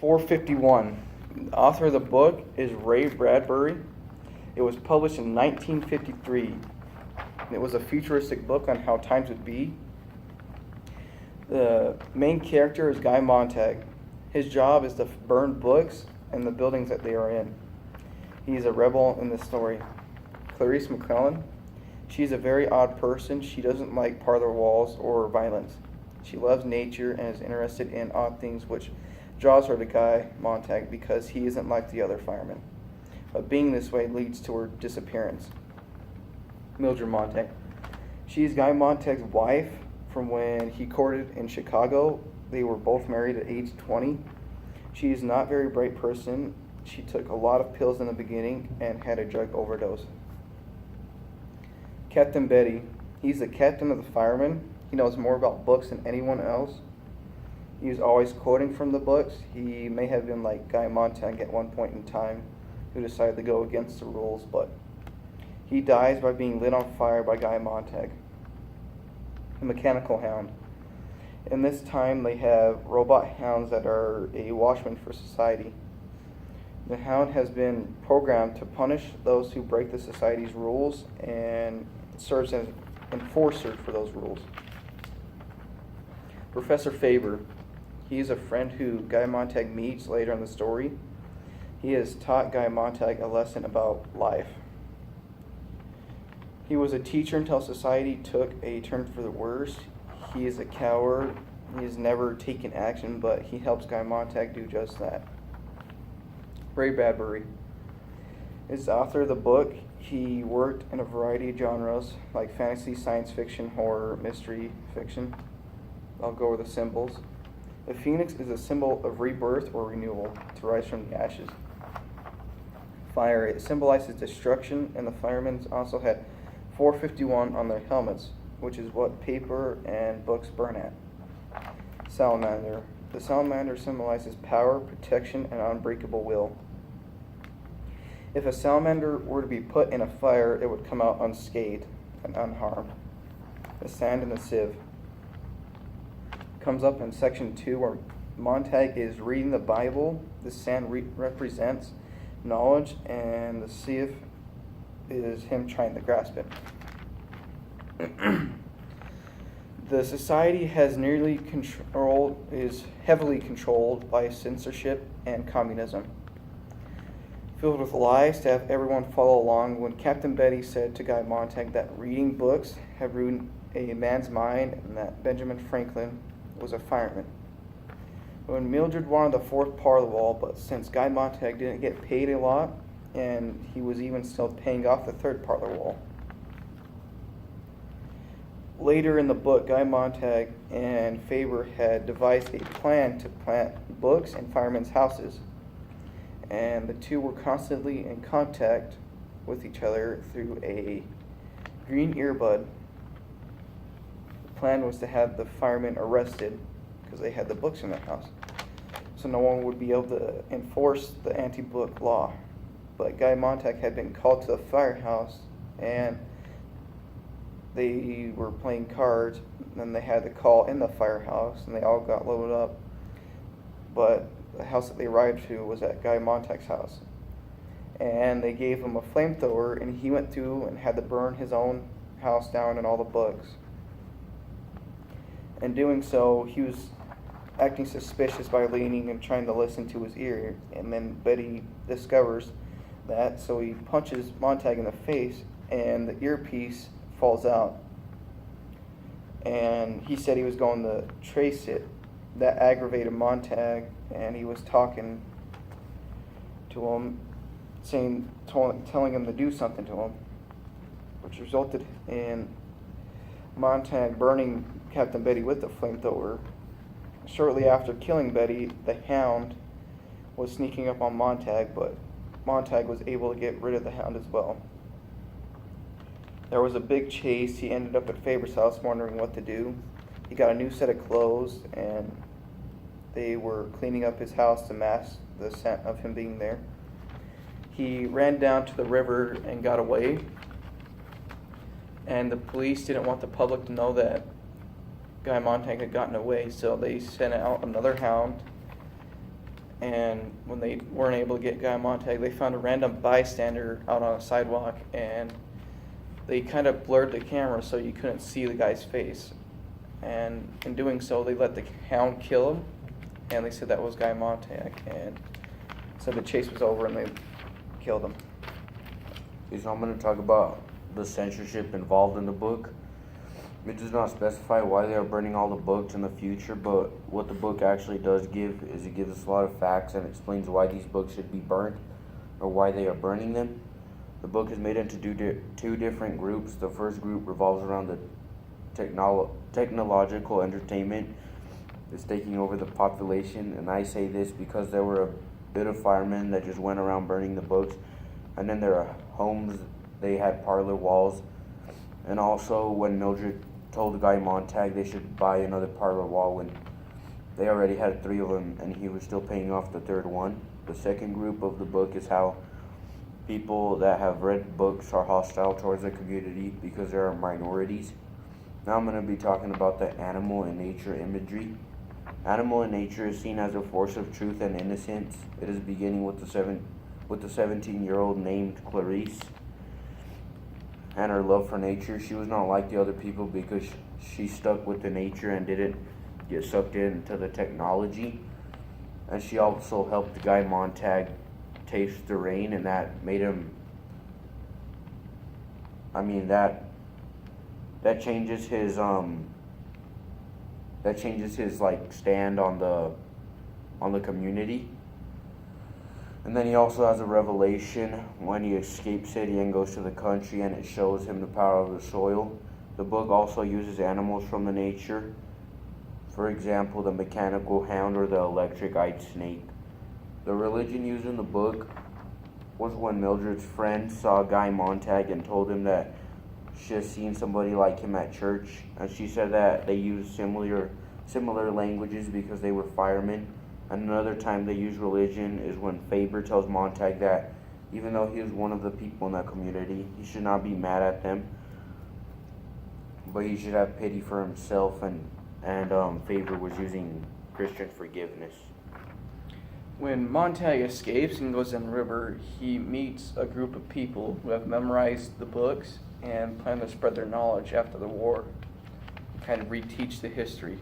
451. The author of the book is Ray Bradbury. It was published in 1953. It was a futuristic book on how times would be. The main character is Guy Montag. His job is to burn books and the buildings that they are in. He's a rebel in the story. Clarice McClellan. She's a very odd person. She doesn't like parlor walls or violence. She loves nature and is interested in odd things, which draws her to Guy Montag because he isn't like the other firemen. But being this way leads to her disappearance. Mildred Montag. She's Guy Montag's wife from when he courted in Chicago. They were both married at age 20. She is not a very bright person. She took a lot of pills in the beginning and had a drug overdose. Captain Betty. He's the captain of the firemen. He knows more about books than anyone else. He was always quoting from the books. He may have been like Guy Montag at one point in time, who decided to go against the rules, but he dies by being lit on fire by Guy Montag. The Mechanical Hound. In this time, they have robot hounds that are a watchman for society. The hound has been programmed to punish those who break the society's rules and serves as enforcer for those rules. Professor Faber. He is a friend who Guy Montag meets later in the story. He has taught Guy Montag a lesson about life. He was a teacher until society took a turn for the worse. He is a coward. He has never taken action, but he helps Guy Montag do just that. Ray Bradbury is the author of the book. He worked in a variety of genres like fantasy, science fiction, horror, mystery fiction. I'll go over the symbols. The phoenix is a symbol of rebirth or renewal, to rise from the ashes. Fire, it symbolizes destruction, and the firemen also had 451 on their helmets, which is what paper and books burn at. Salamander. The salamander symbolizes power, protection, and unbreakable will. If a salamander were to be put in a fire, it would come out unscathed and unharmed. The sand and the sieve comes up in section 2 where Montag is reading the Bible. The sand represents knowledge, and the sieve is him trying to grasp it. The society is heavily controlled by censorship and communism. Filled with lies to have everyone follow along. When Captain Betty said to Guy Montag that reading books have ruined a man's mind and that Benjamin Franklin was a fireman. When Mildred wanted the fourth parlor wall, but since Guy Montag didn't get paid a lot, and he was even still paying off the third parlor wall. Later in the book, Guy Montag and Faber had devised a plan to plant books in firemen's houses, and the two were constantly in contact with each other through a green earbud. The plan was to have the firemen arrested because they had the books in their house, so no one would be able to enforce the anti-book law. But Guy Montag had been called to the firehouse, and they were playing cards, and they had the call in the firehouse, and they all got loaded up. But the house that they arrived to was at Guy Montag's house. And they gave him a flamethrower, and he went through and had to burn his own house down and all the books. In doing so, he was acting suspicious by leaning and trying to listen to his ear. And then Betty discovers that, so he punches Montag in the face, and the earpiece falls out. And he said he was going to trace it. That aggravated Montag, and he was talking to him, telling him to do something to him, which resulted in Montag burning Captain Betty with the flamethrower. Shortly after killing Betty, the hound was sneaking up on Montag, but Montag was able to get rid of the hound as well. There was a big chase. He ended up at Faber's house wondering what to do. He got a new set of clothes, and they were cleaning up his house to mask the scent of him being there. He ran down to the river and got away, and the police didn't want the public to know that Guy Montag had gotten away, so they sent out another hound, And when they weren't able to get Guy Montag, they found a random bystander out on a sidewalk, and they kind of blurred the camera so you couldn't see the guy's face. And in doing so, they let the hound kill him, and they said that was Guy Montag, and said the chase was over and they killed him. Okay, so I'm going to talk about the censorship involved in the book. It does not specify why they are burning all the books in the future, but what the book actually does give is it gives us a lot of facts and explains why these books should be burnt or why they are burning them. The book is made into two different groups. The first group revolves around the technological entertainment is taking over the population, and I say this because there were a bit of firemen that just went around burning the books, and then there are homes, they had parlor walls, and also when Mildred told Guy Montag they should buy another parlor wall when they already had 3 of them and he was still paying off the 3rd one. The second group of the book is how people that have read books are hostile towards the community because there are minorities. Now I'm going to be talking about the animal and nature imagery. Animal and nature is seen as a force of truth and innocence. It is beginning with the 17-year-old named Clarice and her love for nature. She was not like the other people because she stuck with the nature and didn't get sucked into the technology. And she also helped Guy Montag taste the rain, and that made him, that changes his like stand on the community. And then he also has a revelation when he escapes city and goes to the country, and it shows him the power of the soil. The book also uses animals from the nature. For example, the mechanical hound or the electric-eyed snake. The religion used in the book was when Mildred's friend saw Guy Montag and told him that she has seen somebody like him at church, and she said that they used similar languages because they were firemen. Another time they use religion is when Faber tells Montag that even though he is one of the people in that community, he should not be mad at them, but he should have pity for himself, and Faber was using Christian forgiveness. When Montag escapes and goes in the river, he meets a group of people who have memorized the books and plan to spread their knowledge after the war, kind of reteach the history.